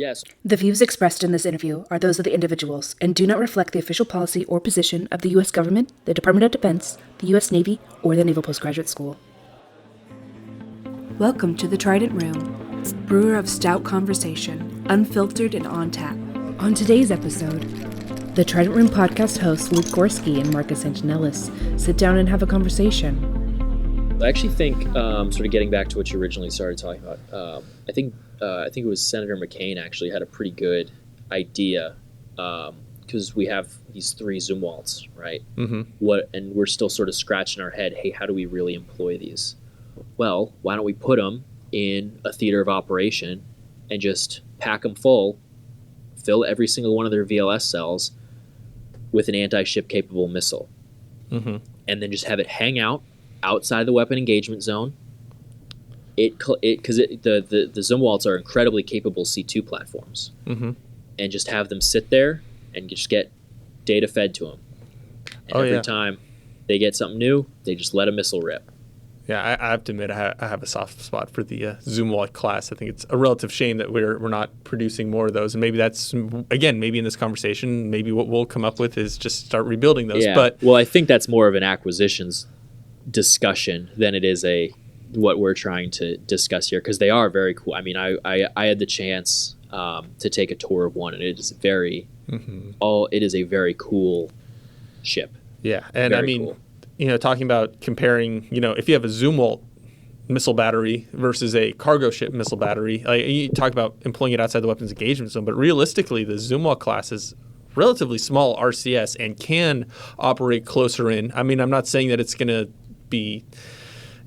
Yes. The views expressed in this interview are those of the individuals and do not reflect the official policy or position of the U.S. government, the Department of Defense, the U.S. Navy, or the Naval Postgraduate School. Welcome to the Trident Room, brewer of stout conversation, unfiltered and on tap. On today's episode, the Trident Room podcast hosts Luke Gorski and Marcus Antonellis sit down and have a conversation. I actually think, sort of getting back to what you originally started talking about, I think it was Senator McCain actually had a pretty good idea, because we have these 3 Zumwalts, right? Mm-hmm. And we're still sort of scratching our head, hey, how do we really employ these? Well, why don't we put them in a theater of operation and just pack them full, fill every single one of their VLS cells with an anti-ship capable missile, mm-hmm. and then just have it hang out outside the weapon engagement zone. Because the Zumwalts are incredibly capable C2 platforms, mm-hmm. and just have them sit there and just get data fed to them. And every time they get something new, they just let a missile rip. Yeah, I have to admit, I have a soft spot for the Zumwalt class. I think it's a relative shame that we're not producing more of those. And maybe that's, again, maybe in this conversation, maybe what we'll come up with is just start rebuilding those. Yeah. But well, I think that's more of an acquisitions discussion than it is what we're trying to discuss here, because they are very cool. I mean, I had the chance to take a tour of one, and it is it is a very cool ship. Yeah, and very I mean, cool. Talking about comparing, if you have a Zumwalt missile battery versus a cargo ship missile battery, you talk about employing it outside the weapons engagement zone, but realistically, the Zumwalt class is relatively small RCS and can operate closer in. I mean, I'm not saying that it's going to be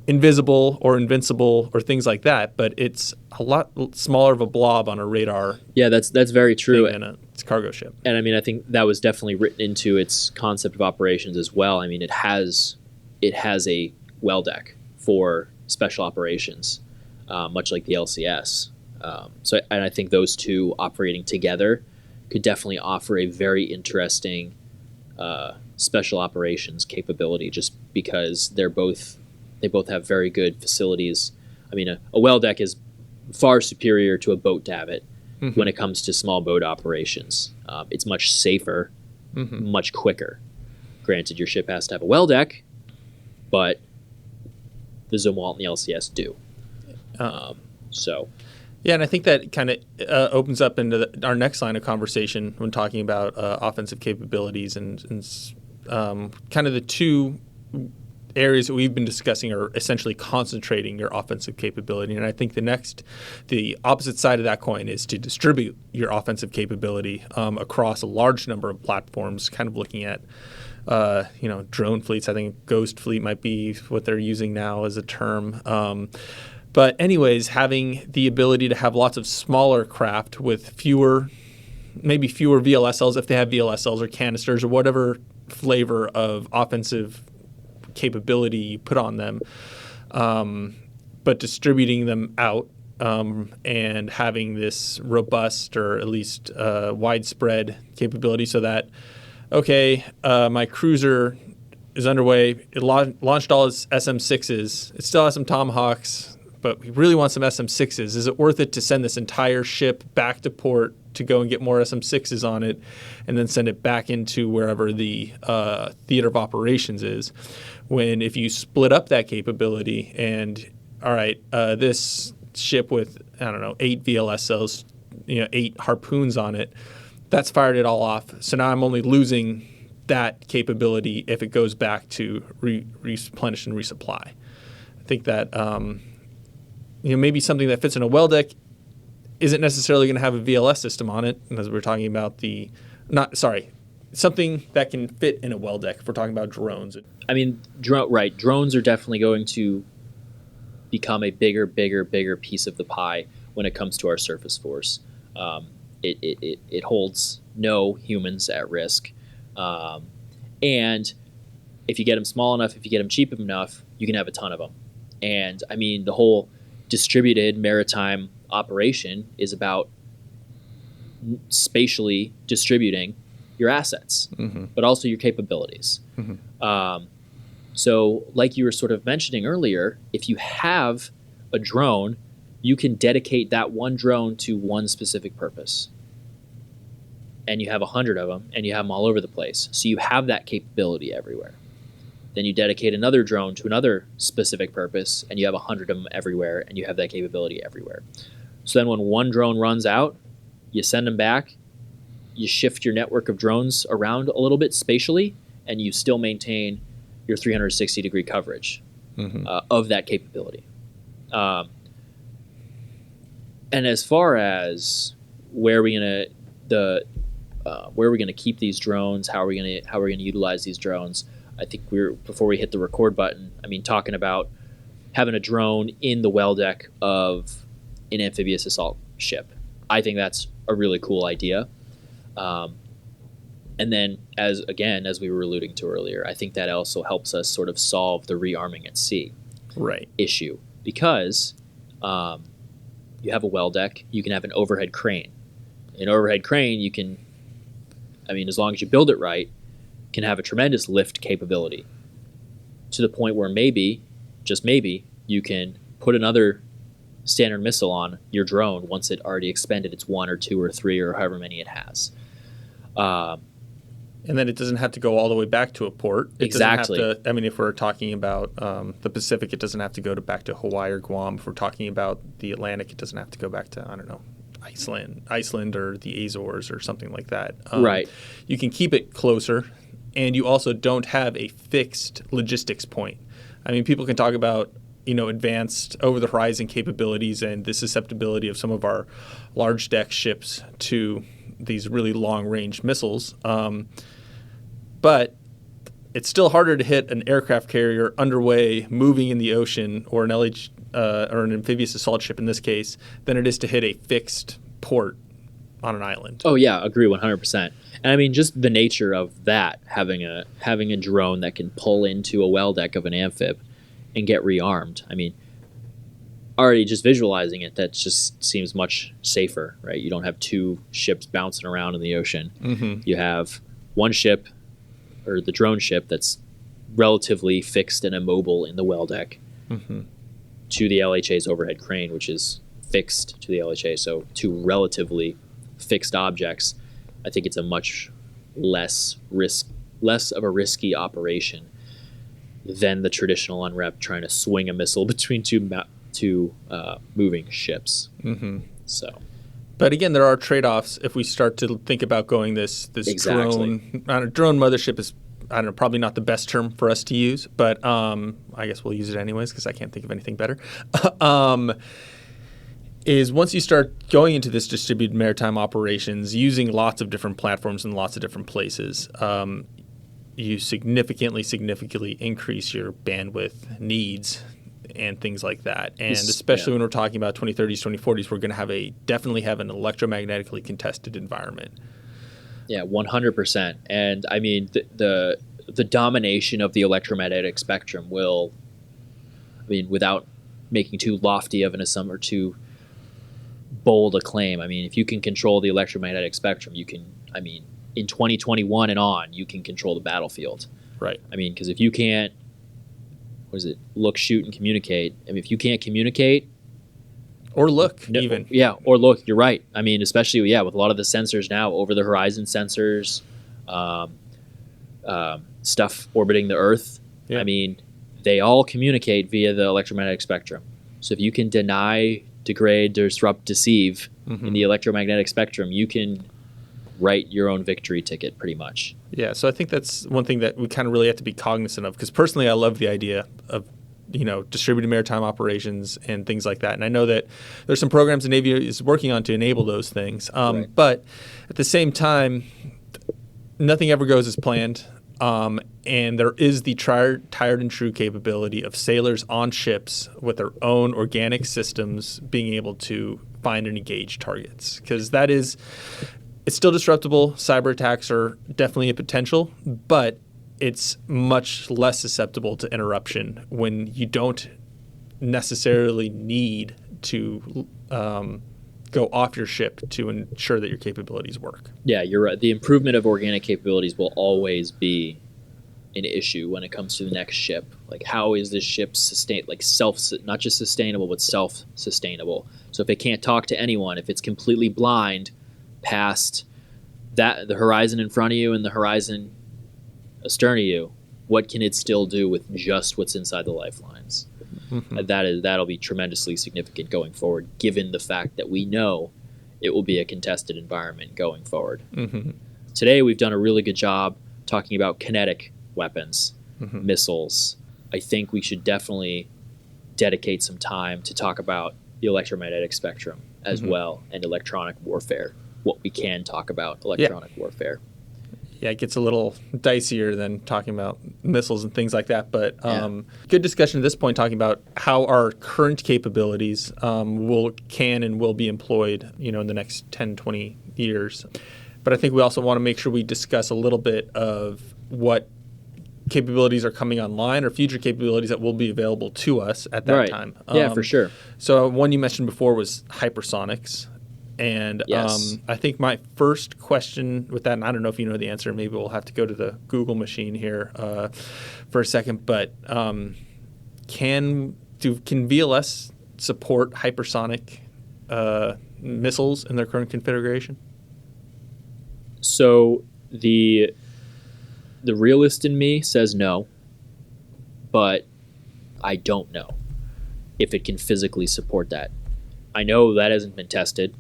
invisible or invincible or things like that, but it's a lot smaller of a blob on a radar. Yeah, that's very true. Than it's a cargo ship. And I mean, I think that was definitely written into its concept of operations as well. I mean, it has a well deck for special operations, much like the LCS. And I think those two operating together could definitely offer a very interesting special operations capability, just because they both have very good facilities. I mean, a well deck is far superior to a boat davit when it comes to small boat operations. It's much safer, much quicker. Granted, your ship has to have a well deck, but the Zumwalt and the LCS do. Yeah, and I think that kind of opens up into our next line of conversation when talking about offensive capabilities and kind of the two areas that we've been discussing are essentially concentrating your offensive capability. And I think the opposite side of that coin is to distribute your offensive capability across a large number of platforms, kind of looking at drone fleets. I think Ghost Fleet might be what they're using now as a term. But anyways, having the ability to have lots of smaller craft with fewer VLSLs, if they have VLSLs or canisters or whatever flavor of offensive capability you put on them, but distributing them out and having this robust or at least widespread capability so that, my cruiser is underway. It launched all its SM-6s. It still has some Tomahawks, but we really want some SM-6s. Is it worth it to send this entire ship back to port to go and get more SM-6s on it and then send it back into wherever the theater of operations is? When if you split up that capability and, all right, this ship with, 8 VLS cells, 8 harpoons on it, that's fired it all off. So now I'm only losing that capability if it goes back to replenish and resupply. I think that maybe something that fits in a well deck isn't necessarily going to have a VLS system on it, as we're talking about something that can fit in a well deck if we're talking about drones. I mean, drones are definitely going to become a bigger piece of the pie when it comes to our surface force. It holds no humans at risk. And if you get them small enough, if you get them cheap enough, you can have a ton of them. And I mean, the whole distributed maritime operation is about spatially distributing your assets, but also your capabilities. So like you were sort of mentioning earlier, if you have a drone you can dedicate that one drone to one specific purpose. And you have 100 of them, and you have them all over the place. So you have that capability everywhere. Then you dedicate another drone to another specific purpose, and you have 100 of them everywhere, and you have that capability everywhere. So then when one drone runs out, you send them back, you shift your network of drones around a little bit spatially, and you still maintain your 360-degree coverage of that capability. And as far as where are we gonna keep these drones, how are we gonna utilize these drones, I think before we hit the record button, talking about having a drone in the well deck of an amphibious assault ship. I think that's a really cool idea. And then, as we were alluding to earlier, I think that also helps us sort of solve the rearming at sea issue, because you have a well deck, you can have an overhead crane. An overhead crane, you can, as long as you build it right, can have a tremendous lift capability to the point where maybe, just maybe, you can put another Standard missile on your drone once it already expended its 1 or 2 or 3 or however many it has. And then it doesn't have to go all the way back to a port. Exactly. If we're talking about the Pacific, it doesn't have to go back to Hawaii or Guam. If we're talking about the Atlantic, it doesn't have to go back to, Iceland or the Azores or something like that. Right. You can keep it closer, and you also don't have a fixed logistics point. People can talk about advanced over-the-horizon capabilities and the susceptibility of some of our large deck ships to these really long-range missiles. But it's still harder to hit an aircraft carrier underway, moving in the ocean, or an or an amphibious assault ship in this case, than it is to hit a fixed port on an island. Oh yeah, agree 100%. And just the nature of that, having a drone that can pull into a well deck of an amphib and get rearmed. Already just visualizing it, that just seems much safer, right? You don't have 2 ships bouncing around in the ocean. Mm-hmm. You have one ship, or the drone ship, that's relatively fixed and immobile in the well deck to the LHA's overhead crane, which is fixed to the LHA. So 2 relatively fixed objects. I think it's a much less of a risky operation than the traditional unrep trying to swing a missile between two moving ships. Mm-hmm. So, but again, there are trade-offs if we start to think about going this exactly. drone mothership is, probably not the best term for us to use, but I guess we'll use it anyways because I can't think of anything better. Is once you start going into this distributed maritime operations using lots of different platforms in lots of different places, you significantly increase your bandwidth needs and things like that. And especially when we're talking about 2030s, 2040s, we're going to definitely have an electromagnetically contested environment. Yeah, 100%. And the domination of the electromagnetic spectrum will, without making too lofty of an assumption or too bold a claim, if you can control the electromagnetic spectrum, you can, in 2021 and on, you can control the battlefield. Right. Because if you can't, look, shoot, and communicate. If you can't communicate, or look, even. Yeah, or look, you're right. Especially, with a lot of the sensors now, over-the-horizon sensors, stuff orbiting the Earth, yeah. They all communicate via the electromagnetic spectrum. So if you can deny, degrade, disrupt, deceive in the electromagnetic spectrum, you can write your own victory ticket pretty much. Yeah, so I think that's one thing that we kind of really have to be cognizant of, because personally I love the idea of distributed maritime operations and things like that. And I know that there's some programs the Navy is working on to enable those things. Right. But at the same time, nothing ever goes as planned. And there is the tried and true capability of sailors on ships with their own organic systems being able to find and engage targets, because it's still disruptible. Cyber attacks are definitely a potential, but it's much less susceptible to interruption when you don't necessarily need to go off your ship to ensure that your capabilities work. Yeah, you're right. The improvement of organic capabilities will always be an issue when it comes to the next ship. Like, how is this ship not just sustainable, but self-sustainable? So if it can't talk to anyone, if it's completely blind past the horizon in front of you and the horizon astern of you, what can it still do with just what's inside the lifelines? Mm-hmm. That'll be tremendously significant going forward, given the fact that we know it will be a contested environment going forward. Mm-hmm. Today, we've done a really good job talking about kinetic weapons, missiles. I think we should definitely dedicate some time to talk about the electromagnetic spectrum as well, and electronic warfare, what we can talk about electronic warfare. Yeah, it gets a little dicier than talking about missiles and things like that. But good discussion at this point, talking about how our current capabilities can and will be employed, in the next 10, 20 years. But I think we also want to make sure we discuss a little bit of what capabilities are coming online or future capabilities that will be available to us at that time. Yeah, for sure. So one you mentioned before was hypersonics. And I think my first question with that, and I don't know if you know the answer, maybe we'll have to go to the Google machine here for a second, but can VLS support hypersonic missiles in their current configuration? So the realist in me says no, but I don't know if it can physically support that. I know that hasn't been tested.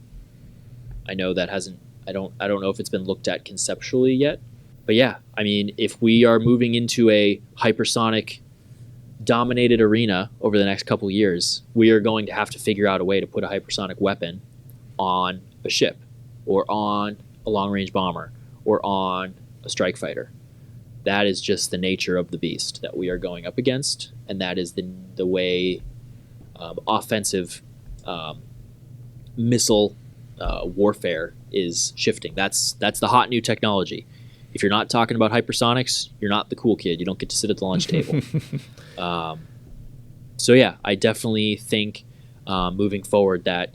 I know that hasn't. I don't know if it's been looked at conceptually yet. But yeah, I mean, if we are moving into a hypersonic dominated arena over the next couple of years, we are going to have to figure out a way to put a hypersonic weapon on a ship, or on a long-range bomber, or on a strike fighter. That is just the nature of the beast that we are going up against, and that is the way offensive missile warfare is shifting. That's the hot new technology. If you're not talking about hypersonics, you're not the cool kid. You don't get to sit at the lunch table. So yeah, I definitely think moving forward that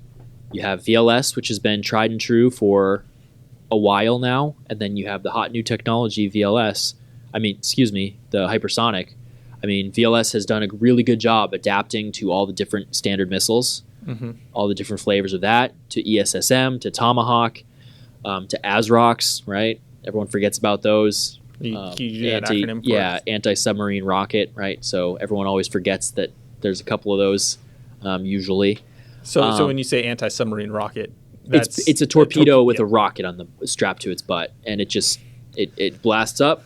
you have VLS, which has been tried and true for a while now, and then you have the hot new technology the hypersonic. I mean, VLS has done a really good job adapting to all the different standard missiles, all the different flavors of that, to ESSM, to Tomahawk, to ASROCs, right? Everyone forgets about those. Anti-submarine rocket, right? So everyone always forgets that there's a couple of those usually. So when you say anti-submarine rocket, it's a torpedo with a rocket on the strapped to its butt, and it blasts up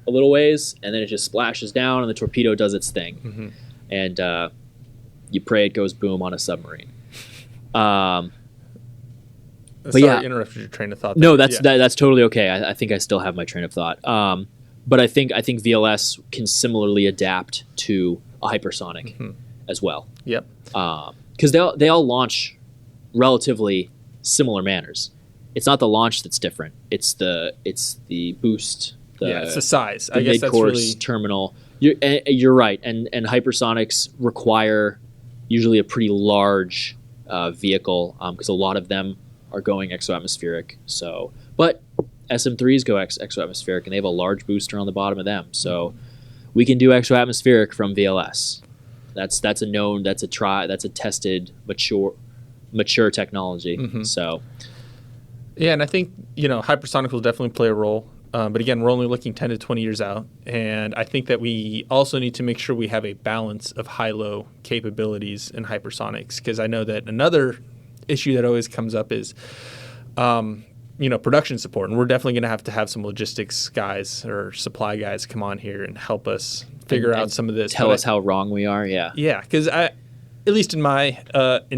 a little ways, and then it just splashes down, and the torpedo does its thing, and you pray it goes boom on a submarine. Sorry, I interrupted your train of thought. No, that's totally okay. I think I still have my train of thought. But I think VLS can similarly adapt to a hypersonic as well. Yep. Because they all launch relatively similar manners. It's not the launch that's different. It's the boost. It's the size. The mid-course terminal. You're right. And hypersonics require usually a pretty large vehicle because a lot of them are going exoatmospheric. So, but SM3s go exoatmospheric, and they have a large booster on the bottom of them. So we can do exoatmospheric from VLS. That's a known. That's a tested, mature technology. So, yeah, and I think hypersonic will definitely play a role. But again, we're only looking 10 to 20 years out, and I think that we also need to make sure we have a balance of high-low capabilities in hypersonics, because I know that another issue that always comes up is production support, and we're definitely going to have some logistics guys or supply guys come on here and help us figure out some of this. Tell us how wrong we are. Yeah, because at least in my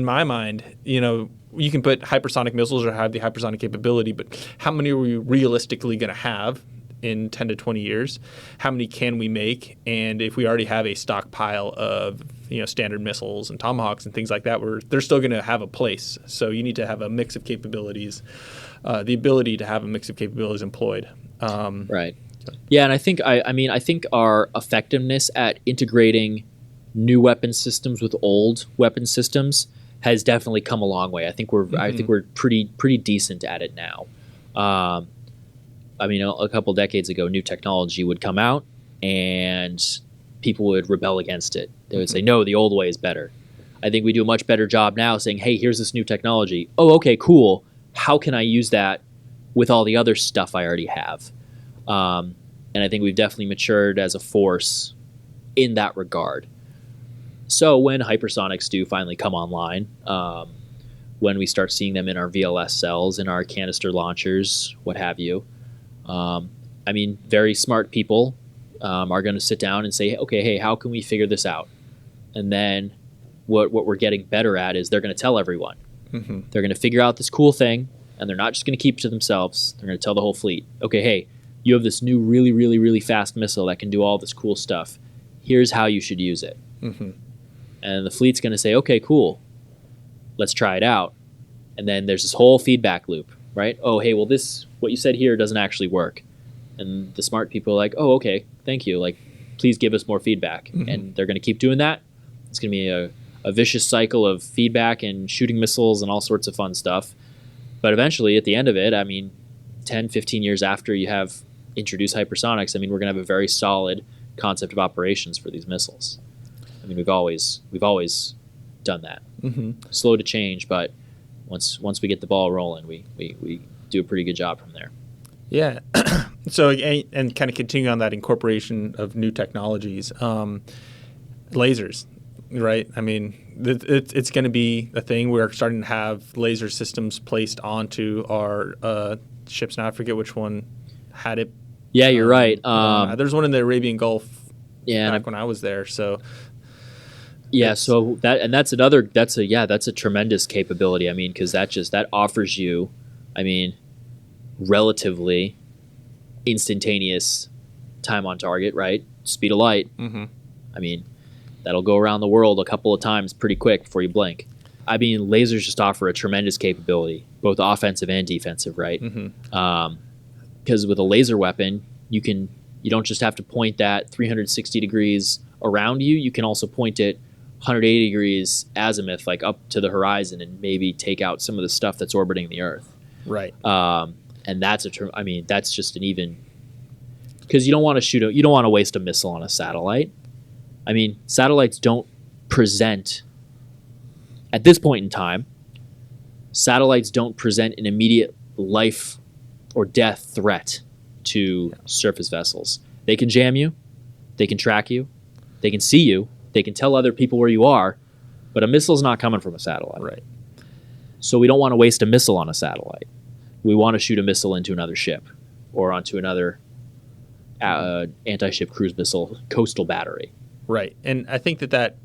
mind, you can put hypersonic missiles or have the hypersonic capability, but how many are we realistically going to have in 10 to 20 years? How many can we make? And if we already have a stockpile of standard missiles and Tomahawks and things like that, they're still going to have a place. So you need to have a mix of capabilities, the ability to have a mix of capabilities employed. Right. Yeah, and I think I think our effectiveness at integrating new weapon systems with old weapon systems has definitely come a long way. I think we're pretty decent at it now. A couple decades ago, new technology would come out, and people would rebel against it. They would say, no, the old way is better. I think we do a much better job now saying, hey, here's this new technology. Oh, okay, cool. How can I use that with all the other stuff I already have? And I think we've definitely matured as a force in that regard. So when hypersonics do finally come online, when we start seeing them in our VLS cells, in our canister launchers, what have you, I mean, very smart people are going to sit down and say, okay, hey, how can we figure this out? And then what we're getting better at is they're going to tell everyone. They're going to figure out this cool thing, and they're not just going to keep it to themselves. They're going to tell the whole fleet, okay, hey, you have this new really, really, really fast missile that can do all this cool stuff. Here's how you should use it. And the fleet's going to say, okay, cool. Let's try it out. And then there's this whole feedback loop, right? Oh, hey, well, what you said here doesn't actually work. And the smart people are like, oh, okay, thank you. Like, please give us more feedback. And they're going to keep doing that. It's going to be a vicious cycle of feedback and shooting missiles and all sorts of fun stuff. But eventually, at the end of it, I mean, 10, 15 years after you have introduced hypersonics, I mean, we're going to have a very solid concept of operations for these missiles. I mean, we've always done that. Slow to change, but once we get the ball rolling, we do a pretty good job from there. Yeah. So, and kind of continue on that incorporation of new technologies, lasers, right? I mean, it's going to be a thing. We're starting to have laser systems placed onto our ships now. I forget which one had it. Yeah, you're right. There's one in the Arabian Gulf back when I was there. So, yeah, so that's a tremendous capability. I mean, because that offers you, I mean, relatively instantaneous time on target, right? Speed of light. I mean, that'll go around the world a couple of times pretty quick before you blink. I mean, lasers just offer a tremendous capability, both offensive and defensive, right? Because with a laser weapon, you don't just have to point that 360 degrees around you. You can also point it 180 degrees azimuth, like up to the horizon, and maybe take out some of the stuff that's orbiting the Earth. Right. And that's that's just an even, because you don't want to waste a missile on a satellite. I mean, satellites don't present, at this point in time, satellites don't present an immediate life or death threat to surface vessels. They can jam you, they can track you, they can see you, they can tell other people where you are, but a missile's not coming from a satellite. Right. So we don't want to waste a missile on a satellite. We want to shoot a missile into another ship or onto another anti-ship cruise missile coastal battery. Right. And I think that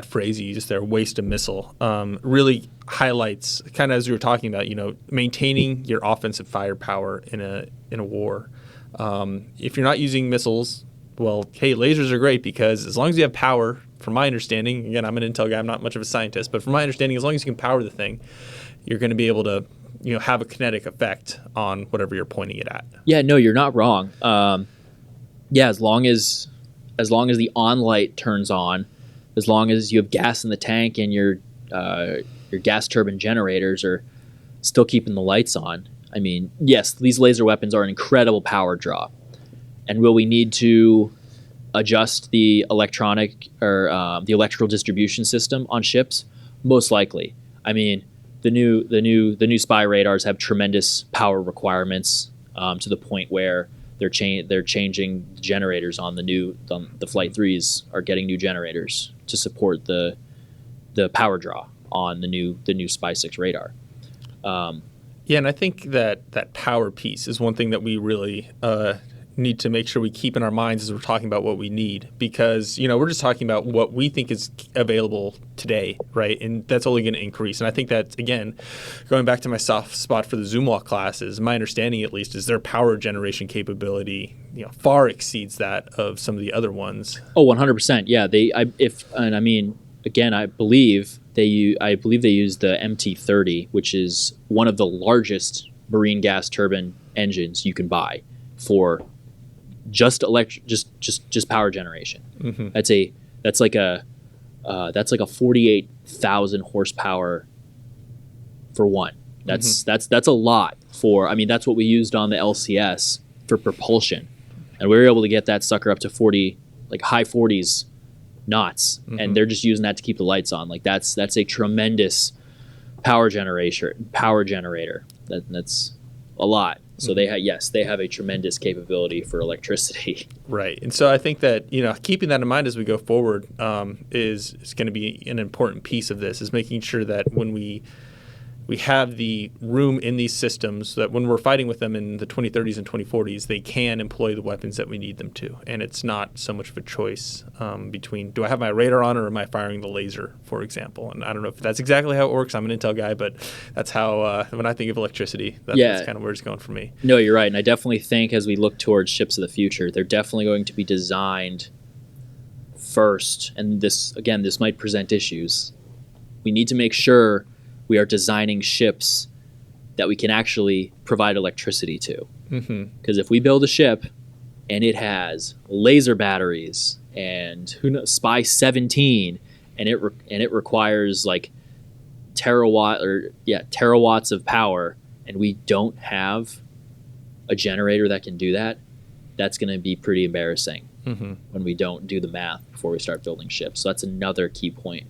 phrase you used there, waste a missile, really highlights, kind of as we were talking about, maintaining your offensive firepower in a war. If you're not using missiles, well, hey, lasers are great because as long as you have power, from my understanding, again, I'm an intel guy, I'm not much of a scientist, but from my understanding, as long as you can power the thing, you're going to be able to have a kinetic effect on whatever you're pointing it at. Yeah, no, you're not wrong. As long as the on light turns on, as long as you have gas in the tank and your gas turbine generators are still keeping the lights on. I mean, yes, these laser weapons are an incredible power draw. And will we need to adjust the electronic or the electrical distribution system on ships? Most likely. I mean, the new spy radars have tremendous power requirements to the point where they're changing generators on the Flight 3s are getting new generators to support the power draw on the new Spy 6 radar. And I think that power piece is one thing that we really need to make sure we keep in our minds as we're talking about what we need, because we're just talking about what we think is available today, right? And that's only going to increase. And I think that, again, going back to my soft spot for the Zoomwalk classes, my understanding at least is their power generation capability far exceeds that of some of the other ones. Oh, 100%. Yeah, I believe they use the MT-30, which is one of the largest marine gas turbine engines you can buy for just power generation. That's like a 48,000 horsepower for one. That's a lot for. I mean, that's what we used on the LCS for propulsion. And we were able to get that sucker up to 40, like high 40s knots, and they're just using that to keep the lights on. Like that's a tremendous power generator. That's a lot. So they have a tremendous capability for electricity. Right. And so I think that, keeping that in mind as we go forward is going to be an important piece of this, is making sure that when we have the room in these systems, that when we're fighting with them in the 2030s and 2040s, they can employ the weapons that we need them to. And it's not so much of a choice between, do I have my radar on or am I firing the laser, for example? And I don't know if that's exactly how it works. I'm an Intel guy, but that's how, when I think of electricity, that's kind of where it's going for me. No, you're right. And I definitely think as we look towards ships of the future, they're definitely going to be designed first. And this might present issues. We need to make sure we are designing ships that we can actually provide electricity to. Because if we build a ship and it has laser batteries and Spy 17, and it requires like terawatts of power, and we don't have a generator that can do that, that's going to be pretty embarrassing when we don't do the math before we start building ships. So that's another key point.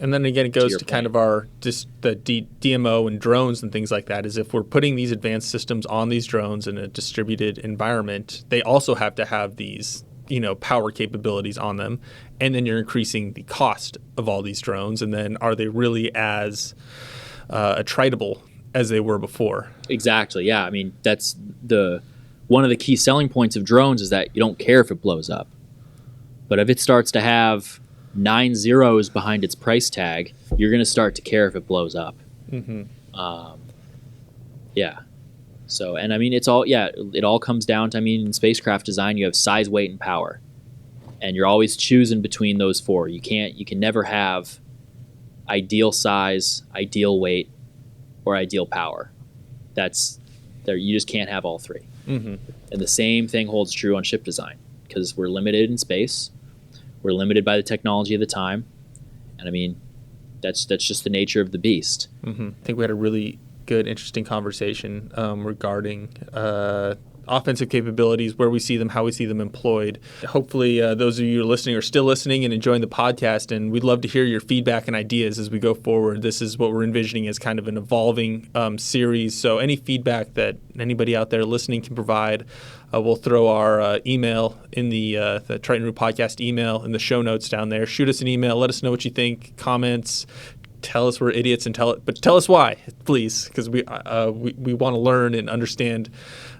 And then again, it goes to kind of the DMO and drones and things like that, is if we're putting these advanced systems on these drones in a distributed environment, they also have to have these, power capabilities on them. And then you're increasing the cost of all these drones. And then are they really as attritable as they were before? Exactly. Yeah. I mean, that's one of the key selling points of drones is that you don't care if it blows up. But if it starts to have 9 zeros behind its price tag, you're going to start to care if it blows up. So, and I mean, it all comes down to, in spacecraft design, you have size, weight, and power. And you're always choosing between those four. You can never have ideal size, ideal weight, or ideal power. You just can't have all three. And the same thing holds true on ship design, because we're limited in space. We're limited by the technology of the time. And that's just the nature of the beast. I think we had a really good, interesting conversation regarding offensive capabilities, where we see them, how we see them employed. Hopefully those of you listening are still listening and enjoying the podcast, and we'd love to hear your feedback and ideas as we go forward. This is what we're envisioning as kind of an evolving series. So any feedback that anybody out there listening can provide, we'll throw our email in the Trident Room podcast email in the show notes down there. Shoot us an email. Let us know what you think. Comments. Tell us we're idiots, but tell us why, please, because we want to learn and understand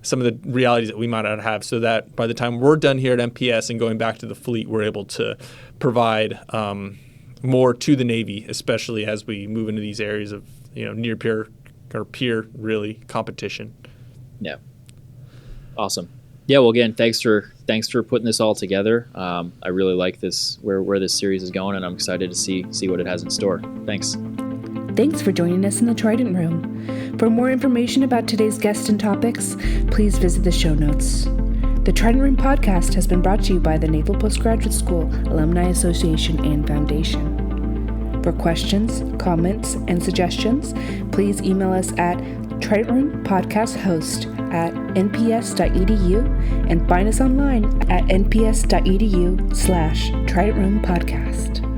some of the realities that we might not have, so that by the time we're done here at MPS and going back to the fleet, we're able to provide more to the Navy, especially as we move into these areas of near peer or peer really competition. Yeah. Awesome. Yeah. Well, again, thanks for putting this all together. I really like this where this series is going, and I'm excited to see what it has in store. Thanks. Thanks for joining us in the Trident Room. For more information about today's guests and topics, please visit the show notes. The Trident Room podcast has been brought to you by the Naval Postgraduate School Alumni Association and Foundation. For questions, comments, and suggestions, please email us at tridentroompodcasthost@nps.edu and find us online at nps.edu/Trident Room Podcast.